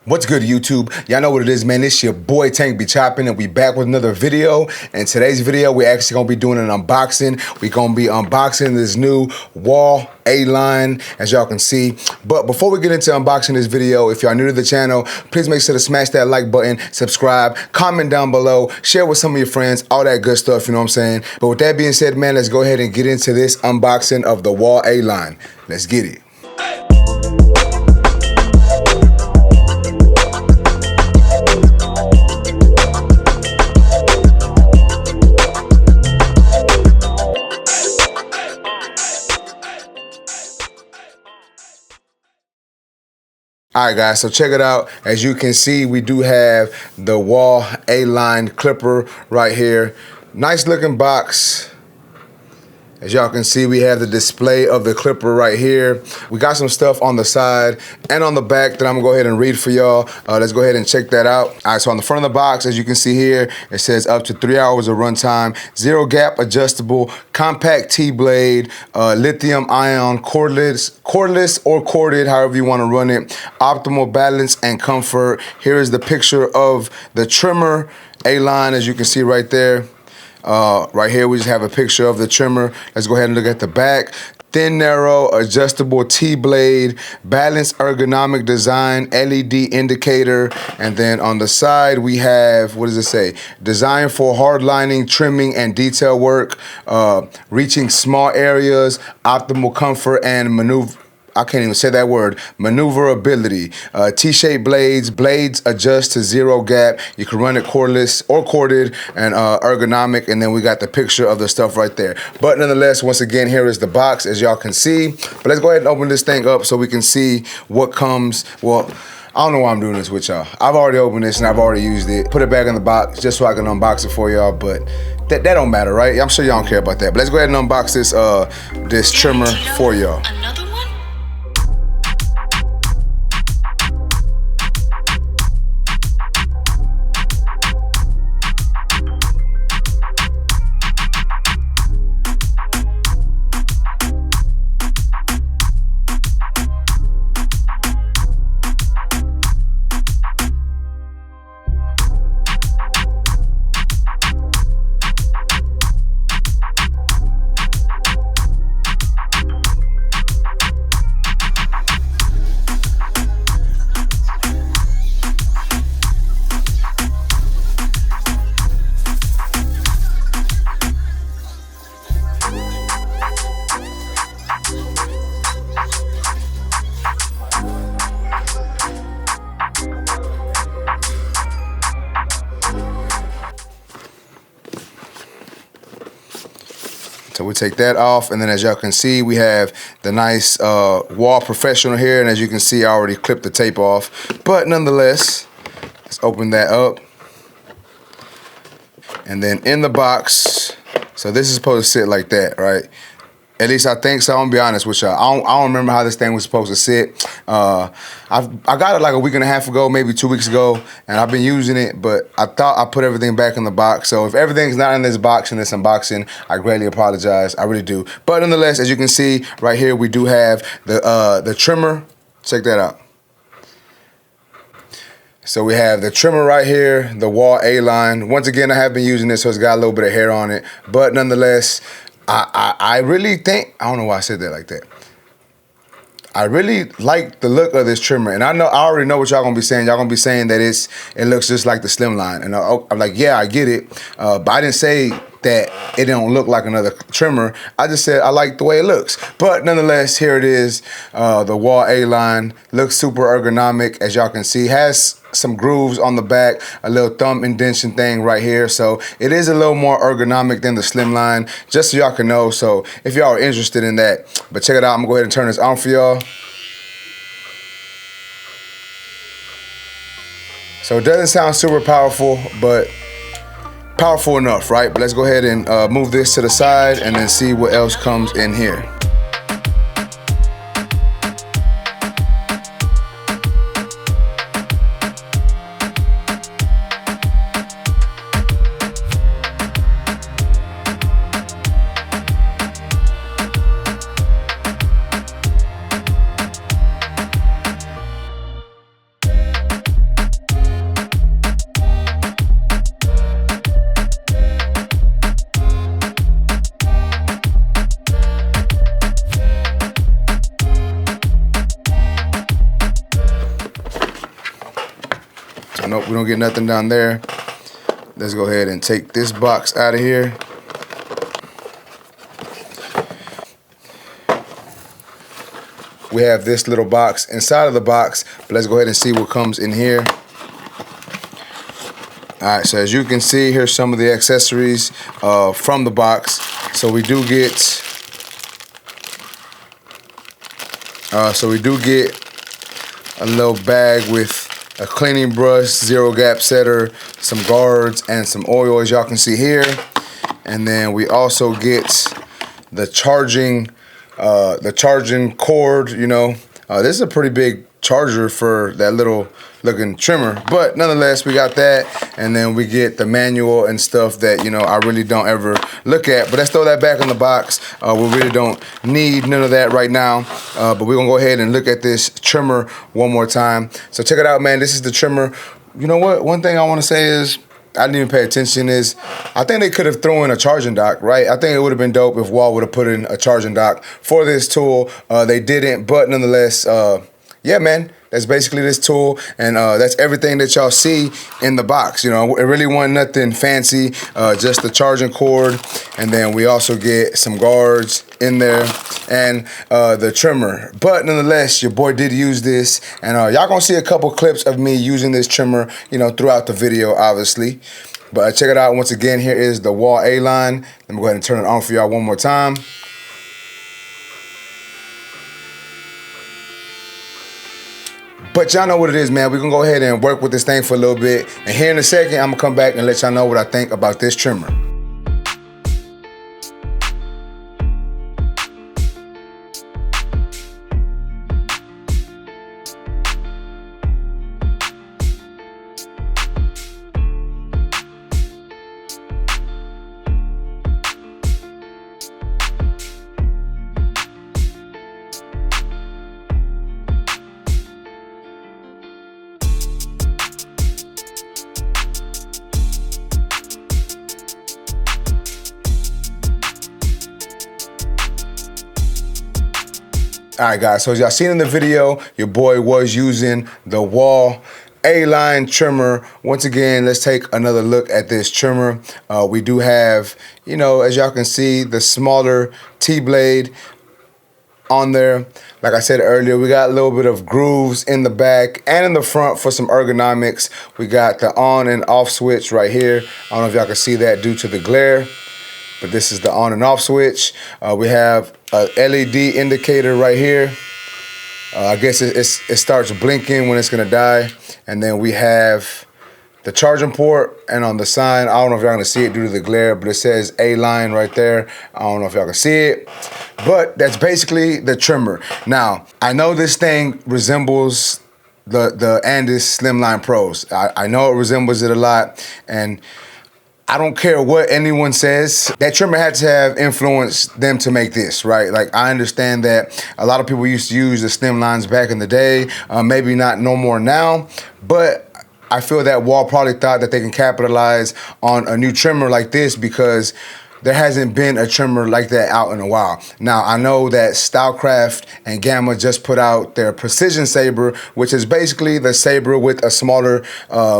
What's good, YouTube? Y'all know what it is, man. It's your boy Tank be chopping, and we back with another video. In today's video, we're actually gonna be doing an unboxing. We're gonna be unboxing this new Wahl A-Lign, as y'all can see. But before we get into unboxing this video, if y'all new to the channel, please make sure to smash that like button, subscribe, comment down below, share with some of your friends, all that good stuff, you know what I'm saying? But with that being said, man, let's go ahead and get into this unboxing of the Wahl A-Lign. Let's get it. All right, guys, so check it out. As you can see, we do have the Wahl A-Lign clipper right here. Nice looking box. As y'all can see, we have the display of the clipper right here. We got some stuff on the side and on the back that I'm gonna go ahead and read for y'all. Let's go ahead and check that out. All right, so on the front of the box, as you can see here, it says up to 3 hours of runtime, 0 gap adjustable, compact T-blade, lithium ion, cordless or corded, however you wanna run it, optimal balance and comfort. Here is the picture of the trimmer A-Lign, as you can see right there. Right here, we just have a picture of the trimmer. Let's go ahead and look at the back. Thin, narrow, adjustable T-blade, balanced ergonomic design, LED indicator. And then on the side, we have, what does it say? Designed for hard lining, trimming, and detail work, reaching small areas, optimal comfort and I can't even say that word, maneuverability. T-shaped blades adjust to 0 gap. You can run it cordless or corded and ergonomic, and then we got the picture of the stuff right there. But nonetheless, once again, here is the box, as y'all can see. But let's go ahead and open this thing up so we can see what comes. Well, I don't know why I'm doing this with y'all. I've already opened this and I've already used it. Put it back in the box just so I can unbox it for y'all, but that don't matter, right? I'm sure y'all don't care about that. But let's go ahead and unbox this trimmer for y'all. So we take that off, and then as y'all can see, we have the nice Wahl Professional here, and as you can see, I already clipped the tape off. But nonetheless, let's open that up. And then in the box, so this is supposed to sit like that, right? At least I think so. I'm gonna be honest with y'all. I don't remember how this thing was supposed to sit. I got it like a week and a half ago, maybe 2 weeks ago, and I've been using it, but I thought I put everything back in the box. So if everything's not in this box in this unboxing, I greatly apologize. I really do. But nonetheless, as you can see right here, we do have the trimmer. Check that out. So we have the trimmer right here, the Wahl A-Lign. Once again, I have been using this, so it's got a little bit of hair on it. But nonetheless, I really think, I don't know why I said that like that. I really like the look of this trimmer, and I already know what y'all gonna be saying. Y'all gonna be saying that it looks just like the Slimline, and I'm like, yeah, I get it, but I didn't say that it don't look like another trimmer. I just said I like the way it looks. But nonetheless, here it is, the Wahl A-Lign. Looks super ergonomic, as y'all can see. Has some grooves on the back, a little thumb indentation thing right here. So it is a little more ergonomic than the Slimline, just so y'all can know. So if y'all are interested in that, but check it out. I'm gonna go ahead and turn this on for y'all. So it doesn't sound super powerful, but powerful enough, right? But let's go ahead and move this to the side and then see what else comes in here. Nope, we don't get nothing down there. Let's go ahead and take this box out of here. We have this little box inside of the box, but let's go ahead and see what comes in here. All right, so as you can see, here's some of the accessories from the box. So we do get, a little bag with a cleaning brush, zero gap setter, some guards, and some oil, as y'all can see here. And then we also get the charging cord. You know, this is a pretty big charger for that little looking trimmer, but nonetheless we got that. And then we get the manual and stuff that, you know, I really don't ever look at, but let's throw that back in the box. We really don't need none of that right now, but we're gonna go ahead and look at this trimmer one more time. So check it out, man. This is the trimmer. You know what, one thing I want to say is, I didn't even pay attention, is I think they could have thrown in a charging dock, right? I think it would have been dope if Wahl would have put in a charging dock for this tool. They didn't, but nonetheless, yeah, man, that's basically this tool, and that's everything that y'all see in the box. You know, it really wasn't nothing fancy, just the charging cord, and then we also get some guards in there and the trimmer. But nonetheless, your boy did use this, and y'all gonna see a couple clips of me using this trimmer, you know, throughout the video, obviously. But check it out. Once again, here is the Wahl A-Lign. Let me go ahead and turn it on for y'all one more time. But y'all know what it is, man. We're gonna go ahead and work with this thing for a little bit. And here in a second, I'm gonna come back and let y'all know what I think about this trimmer. All right, guys, so as y'all seen in the video, your boy was using the Wahl A-Lign trimmer. Once again, let's take another look at this trimmer. We do have, you know, as y'all can see, the smaller T-blade on there. Like I said earlier, we got a little bit of grooves in the back and in the front for some ergonomics. We got the on and off switch right here. I don't know if y'all can see that due to the glare, but this is the on and off switch. We have a LED indicator right here. I guess it starts blinking when it's gonna die. And then we have the charging port, and on the sign, I don't know if y'all gonna see it due to the glare, but it says A-Lign right there. I don't know if y'all can see it, but that's basically the trimmer. Now, I know this thing resembles the Andis Slimline Pros. I know it resembles it a lot, and I don't care what anyone says. That trimmer had to have influenced them to make this, right? Like, I understand that a lot of people used to use the Slimlines back in the day, maybe not no more now, but I feel that Wahl probably thought that they can capitalize on a new trimmer like this because there hasn't been a trimmer like that out in a while. Now, I know that Stylecraft and Gamma just put out their Precision Saber, which is basically the saber with a smaller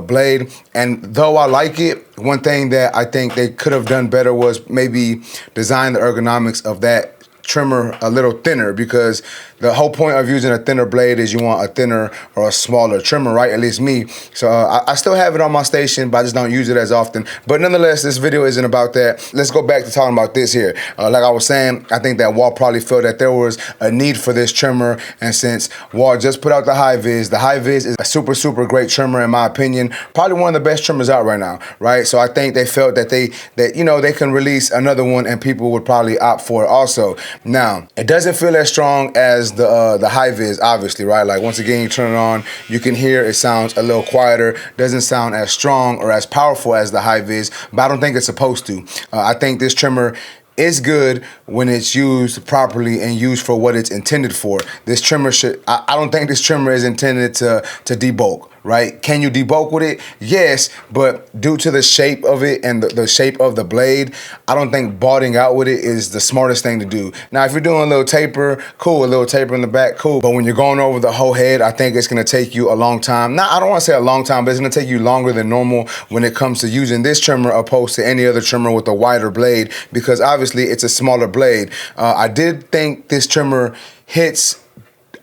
blade. And though I like it, one thing that I think they could have done better was maybe design the ergonomics of that trimmer a little thinner, because the whole point of using a thinner blade is you want a thinner or a smaller trimmer, right? At least me. So I still have it on my station, but I just don't use it as often. But nonetheless, this video isn't about that. Let's go back to talking about this here. Like I was saying, I think that Wahl probably felt that there was a need for this trimmer. And since Wahl just put out the Hi-Vis is a super, super great trimmer in my opinion. Probably one of the best trimmers out right now, right? So I think they felt that they can release another one and people would probably opt for it also. Now, it doesn't feel as strong as the Hi-Vis, obviously, right? Like, once again, you turn it on, you can hear it sounds a little quieter, doesn't sound as strong or as powerful as the Hi-Vis, but I don't think it's supposed to. I think this trimmer is good when it's used properly and used for what it's intended for. This trimmer I don't think this trimmer is intended to debulk, right? Can you debulk with it? Yes, but due to the shape of it and the shape of the blade, I don't think balding out with it is the smartest thing to do. Now, if you're doing a little taper, cool, a little taper in the back, cool. But when you're going over the whole head, I think it's gonna take you a long time. Now, I don't wanna say a long time, but it's gonna take you longer than normal when it comes to using this trimmer opposed to any other trimmer with a wider blade, because obviously it's a smaller blade. I did think this trimmer hits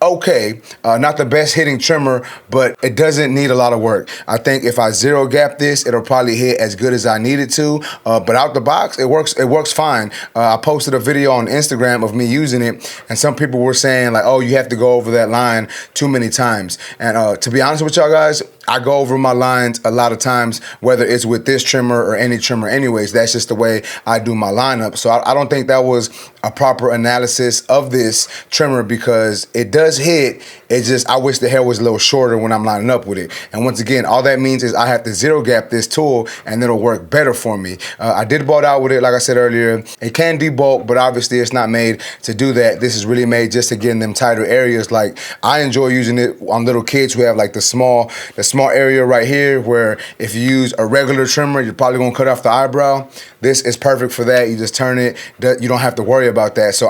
okay, not the best hitting trimmer, but it doesn't need a lot of work. I think if I zero gap this, it'll probably hit as good as I need it to. But out the box, it works fine. I posted a video on Instagram of me using it, and some people were saying like, oh, you have to go over that line too many times. And to be honest with y'all guys, I go over my lines a lot of times, whether it's with this trimmer or any trimmer anyways. That's just the way I do my lineup. So I don't think that was a proper analysis of this trimmer, because it does hit. It's just, I wish the hair was a little shorter when I'm lining up with it. And once again, all that means is I have to zero gap this tool and it'll work better for me. I did bald out with it, like I said earlier. It can debulk, but obviously it's not made to do that. This is really made just to get in them tighter areas. Like, I enjoy using it on little kids who have like the small area right here, where if you use a regular trimmer, you're probably gonna cut off the eyebrow. This is perfect for that. You just turn it, you don't have to worry about that. So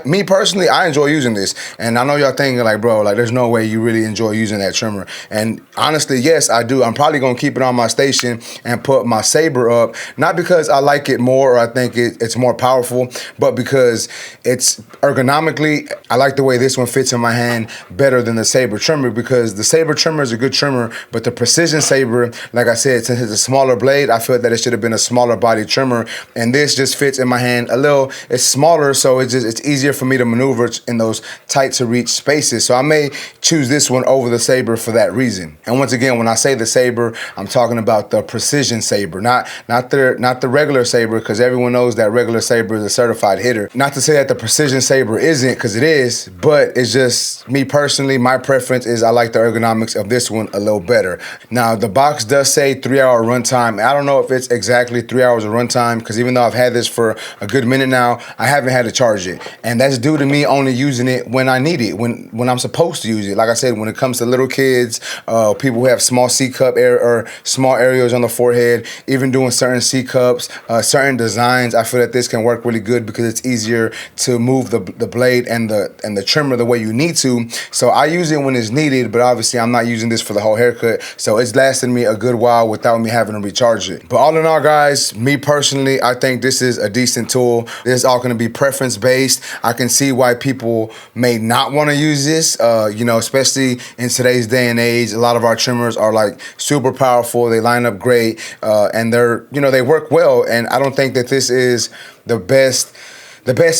me personally, I enjoy using this. And I know y'all thinking like, bro, like there's no way you really enjoy using that trimmer. And honestly, yes, I do. I'm probably gonna keep it on my station and put my Saber up, not because I like it more or I think it's more powerful, but because it's ergonomically, I like the way this one fits in my hand better than the Saber trimmer, because the Saber trimmer is a good trimmer, but the Precision Saber, like I said, since it's a smaller blade, I feel that it should have been a smaller body trimmer, and this just fits in my hand a little. It's smaller, so it's easier for me to maneuver in those tight to reach spaces. So I may choose this one over the Saber for that reason. And once again, when I say the Saber, I'm talking about the Precision Saber, not the regular Saber, because everyone knows that regular Saber is a certified hitter. Not to say that the Precision Saber isn't, because it is, but it's just me personally, my preference is I like the ergonomics of this one a little better. Now, the box does say 3-hour runtime. I don't know if it's exactly 3 hours of runtime, because even though I've had this for a good minute now, I haven't had to charge it. And that's due to me only using it when I need it, when I'm supposed to use it. Like I said, when it comes to little kids, people who have small C-cup or small areas on the forehead, even doing certain C-cups, certain designs, I feel that this can work really good because it's easier to move the blade and the trimmer the way you need to. So I use it when it's needed, but obviously I'm not using this for the whole haircut, so it's lasted me a good while without me having to recharge it. But all in all, guys, me personally, I think this is a decent tool. This is all going to be preference based. I can see why people may not want to use this, you know, especially in today's day and age. A lot of our trimmers are like super powerful. They line up great, and they're, you know, they work well. And I don't think that this is the best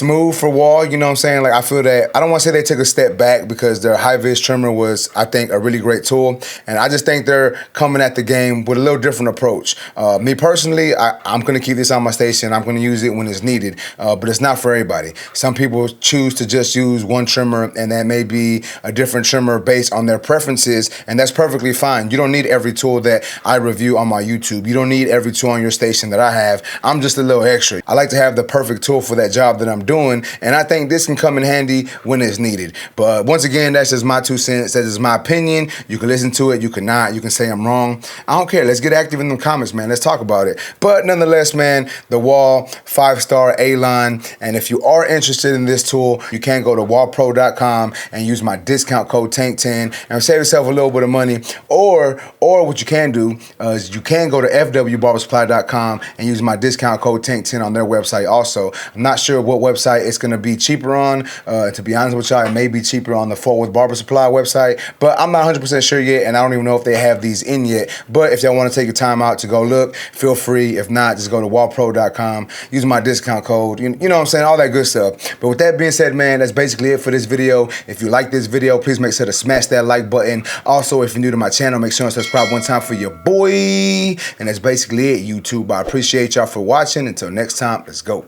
move for Wahl, you know what I'm saying? Like, I feel that, I don't want to say they took a step back, because their high-vis trimmer was, I think, a really great tool. And I just think they're coming at the game with a little different approach. Me personally, I'm going to keep this on my station. I'm going to use it when it's needed, but it's not for everybody. Some people choose to just use one trimmer, and that may be a different trimmer based on their preferences, and that's perfectly fine. You don't need every tool that I review on my YouTube. You don't need every tool on your station that I have. I'm just a little extra. I like to have the perfect tool for that job that I'm doing, and I think this can come in handy when it's needed. But once again, that's just my 2 cents. That is my opinion. You can listen to it, you can not, you can say I'm wrong. I don't care. Let's get active in the comments, man. Let's talk about it. But nonetheless, man, the Wahl 5-star A-Line, and if you are interested in this tool, you can go to wallpro.com and use my discount code TANK10 and save yourself a little bit of money. Or what you can do is you can go to fwbarbersupply.com and use my discount code TANK10 on their website also. I'm not sure what website it's going to be cheaper on. To be honest with y'all, it may be cheaper on the Fort Worth Barber Supply website, but I'm not 100% sure yet, and I don't even know if they have these in yet. But if y'all want to take your time out to go look, feel free. If not, just go to wallpro.com, use my discount code, you know what I'm saying, all that good stuff. But with that being said, man, that's basically it for this video. If you like this video, please make sure to smash that like button. Also, if you're new to my channel, make sure and subscribe one time for your boy. And that's basically it, YouTube. I appreciate y'all for watching. Until next time, let's go.